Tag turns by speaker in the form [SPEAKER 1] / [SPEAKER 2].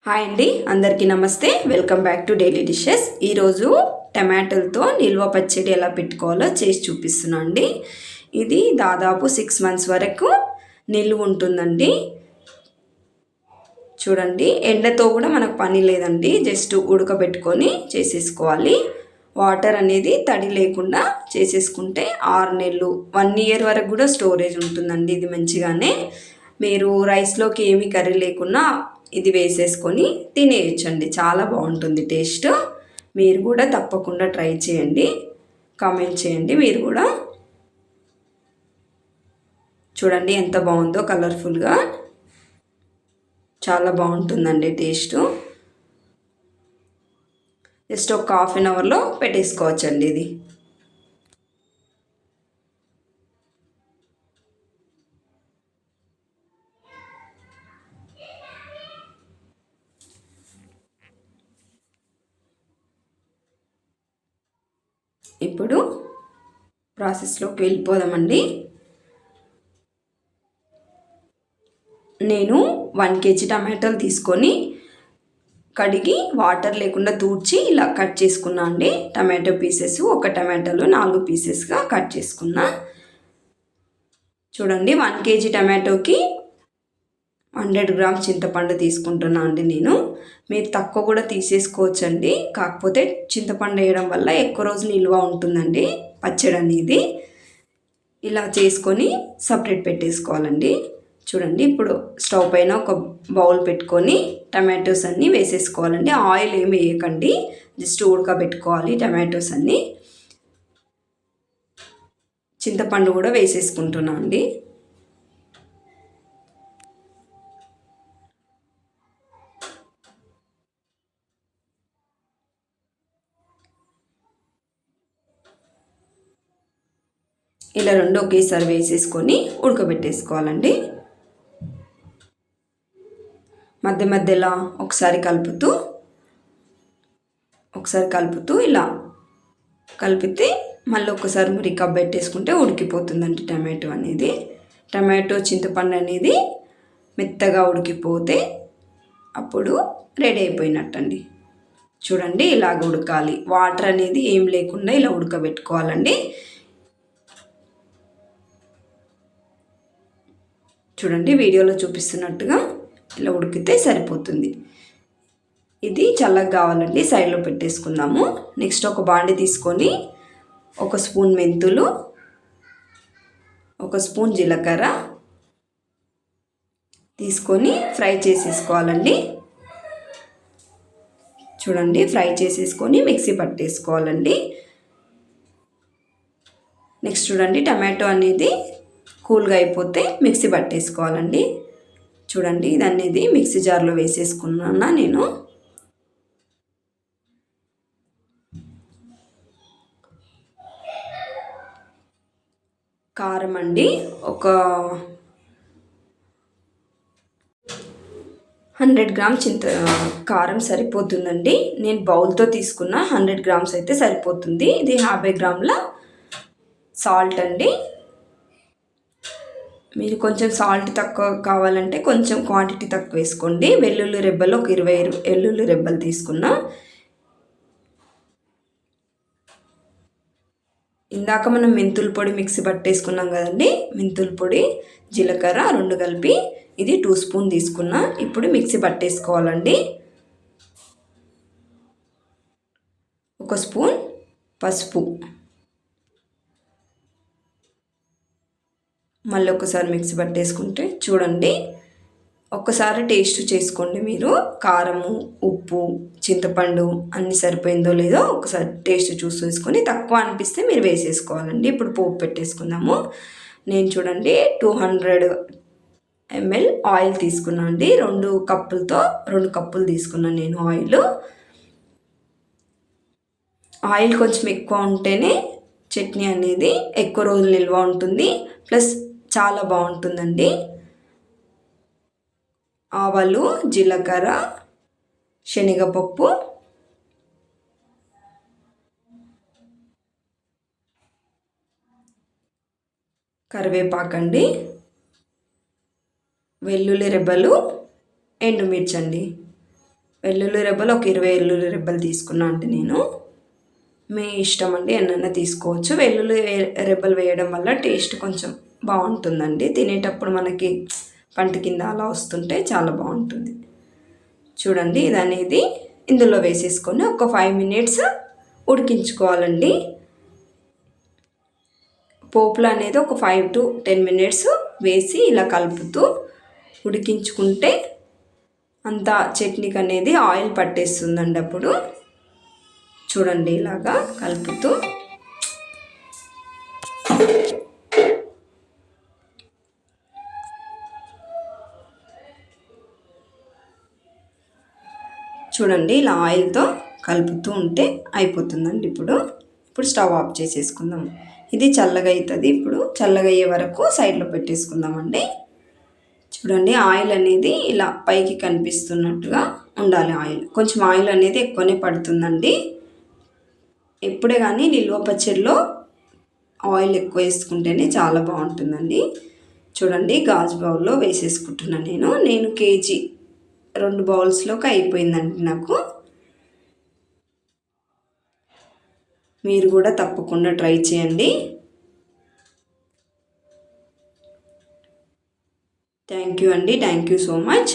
[SPEAKER 1] Hi అండి, అందరికీ నమస్తే. Welcome back to daily dishes. ఈరోజు టమాటోలతో నిల్వ పచ్చడి ఎలా పెట్టుకోవాలో చేసి చూపిస్తున్నా అండి. ఇది దాదాపు 6 months వరకు నిల్వ ఉంటుందండి. చూడండి, ఎండతో కూడా మనకు పని లేదండి, జస్ట్ ఉడకబెట్టుకొని చేసేసుకోవాలి. వాటర్ అనేది తడి లేకుండా చేసేసుకుంటే 6 నెలలు 1 year వరకు కూడా స్టోరేజ్ ఉంటుందండి. ఇది మంచిగానే మీరు రైస్లోకి ఏమి కర్రీ లేకున్నా ఇది వేసేసుకొని తినేయచ్చండి. చాలా బాగుంటుంది టేస్ట్. మీరు కూడా తప్పకుండా ట్రై చేయండి, కామెంట్ చేయండి. మీరు కూడా చూడండి ఎంత బాగుందో, కలర్ఫుల్గా చాలా బాగుంటుందండి టేస్ట్. జస్ట్ ఒక 1/2 hourలో పెట్టేసుకోవచ్చండి ఇది. ఇప్పుడు ప్రాసెస్లోకి వెళ్ళిపోదామండి. నేను 1 kg టమాటాలు తీసుకొని కడిగి వాటర్ లేకుండా తూడ్చి ఇలా కట్ చేసుకున్నా అండి. టమాటో పీసెస్, ఒక టమాటాలో 4 పీసెస్గా కట్ చేసుకున్నా. చూడండి, 1 kg టమాటోకి 100 grams చింతపండు తీసుకుంటున్నా అండి నేను. మీరు తక్కువ కూడా తీసేసుకోవచ్చండి, కాకపోతే చింతపండు వేయడం వల్ల ఎక్కువ రోజులు నిల్వ ఉంటుందండి పచ్చడి అనేది. ఇలా చేసుకొని సపరేట్ పెట్టేసుకోవాలండి. చూడండి, ఇప్పుడు స్టవ్ పైన ఒక బౌల్ పెట్టుకొని టమాటోస్ అన్నీ వేసేసుకోవాలండి. ఆయిల్ ఏమి వేయకండి, జస్ట్ ఉడకబెట్టుకోవాలి టమాటోస్ అన్నీ. చింతపండు కూడా వేసేసుకుంటున్నాం అండి. ఇలా రెండు ఒకేసారి వేసేసుకొని ఉడకబెట్టేసుకోవాలండి. మధ్య మధ్యలో ఒకసారి కలుపుతూ ఇలా కలిపితే మళ్ళీ ఒకసారి రికప్ పెట్టేసుకుంటే ఉడికిపోతుందండి టమాటో అనేది. టమాటో చింతపండు అనేది మెత్తగా ఉడికిపోతే అప్పుడు రెడీ అయిపోయినట్టండి. చూడండి, ఇలాగ ఉడకాలి. వాటర్ అనేది ఏం లేకుండా ఇలా ఉడకబెట్టుకోవాలండి. చూడండి, వీడియోలో చూపిస్తున్నట్టుగా ఇలా ఉడికితే సరిపోతుంది. ఇది చల్లగా కావాలండి, సైడ్లో పెట్టేసుకుందాము. నెక్స్ట్ ఒక బాండి తీసుకొని 1 స్పూన్ మెంతులు, 1 స్పూన్ జీలకర్ర తీసుకొని ఫ్రై చేసేసుకోవాలండి. చూడండి, ఫ్రై చేసేసుకొని మిక్సీ పట్టేసుకోవాలండి. నెక్స్ట్ చూడండి, టమాటో అనేది కూల్గా అయిపోతే మిక్సీ పట్టేసుకోవాలండి. చూడండి, ఇది అనేది మిక్సీ జార్లో వేసేసుకున్నాను నేను. కారం అండి, ఒక 100 grams కారం సరిపోతుందండి. నేను బౌల్తో తీసుకున్న 100 grams అయితే సరిపోతుంది. ఇది 50 grams సాల్ట్ అండి. మీరు కొంచెం సాల్ట్ తక్కువ కావాలంటే కొంచెం క్వాంటిటీ తక్కువ వేసుకోండి. వెల్లుల్లి రెబ్బలు ఒక 20 వెల్లుల్లి రెబ్బలు తీసుకున్నా. ఇందాక మనం మెంతుల పొడి మిక్సీ పట్టేసుకున్నాం కదండి, మెంతుల పొడి జీలకర్ర 2 కలిపి ఇది 2 స్పూన్ తీసుకున్నా. ఇప్పుడు మిక్సీ పట్టేసుకోవాలండి. 1 స్పూన్ పసుపు, మళ్ళీ ఒకసారి మిక్సీ పట్టేసుకుంటే చూడండి, ఒక్కసారి టేస్ట్ చేసుకోండి మీరు. కారము, ఉప్పు, చింతపండు అన్నీ సరిపోయిందో లేదో ఒకసారి టేస్ట్ చూసుకొని తక్కువ అనిపిస్తే మీరు వేసేసుకోవాలండి. ఇప్పుడు పోపు పెట్టేసుకుందాము. నేను చూడండి 200 ml ఆయిల్ తీసుకున్నాను అండి. 2 కప్పులు తీసుకున్నాను నేను ఆయిల్ కొంచెం ఎక్కువ ఉంటేనే చట్నీ అనేది ఎక్కువ రోజులు నిల్వ ఉంటుంది, ప్లస్ చాలా బాగుంటుందండి. ఆవాలు, జీలకర్ర, శనగపప్పు, కరివేపాకండి, వెల్లుల్లి రెబ్బలు, ఎండుమిర్చి అండి. వెల్లుల్లి రెబ్బలు ఒక 20 వెల్లుల్లి రెబ్బలు తీసుకున్నా అండి నేను. మీ ఇష్టం అండి, ఎన్నైనా తీసుకోవచ్చు. వెల్లుల్లి రెబ్బలు వేయడం వల్ల టేస్ట్ కొంచెం బాగుంటుందండి. తినేటప్పుడు మనకి పంట కింద అలా వస్తుంటే చాలా బాగుంటుంది. చూడండి, ఇది అనేది ఇందులో వేసేసుకొని ఒక 5 మినిట్స్ ఉడికించుకోవాలండి. పోపులు అనేది ఒక 5 to 10 మినిట్స్ వేసి ఇలా కలుపుతూ ఉడికించుకుంటే అంతా చట్నీకి అనేది ఆయిల్ పట్టేస్తుందండి. అప్పుడు చూడండి, ఇలాగా కలుపుతూ చూడండి, ఇలా ఆయిల్తో కలుపుతూ ఉంటే అయిపోతుందండి. ఇప్పుడు స్టవ్ ఆఫ్ చేసేసుకుందాం. ఇది చల్లగా అవుతుంది. ఇప్పుడు చల్లగా అయ్యే వరకు సైడ్లో పెట్టేసుకుందామండి. చూడండి, ఆయిల్ అనేది ఇలా పైకి కనిపిస్తున్నట్టుగా ఉండాలి. కొంచెం ఆయిల్ అనేది ఎక్కువనే పడుతుందండి. ఎప్పుడే కానీ నిల్వ పచ్చడిలో ఆయిల్ ఎక్కువ వేసుకుంటేనే చాలా బాగుంటుందండి. చూడండి, గాజు బౌల్లో వేసేసుకుంటున్నాను నేను కేజీ 2 బౌల్స్లోకి అయిపోయిందండి నాకు. మీరు కూడా తప్పకుండా ట్రై చేయండి. థ్యాంక్ యూ అండి, థ్యాంక్ యూ సో మచ్.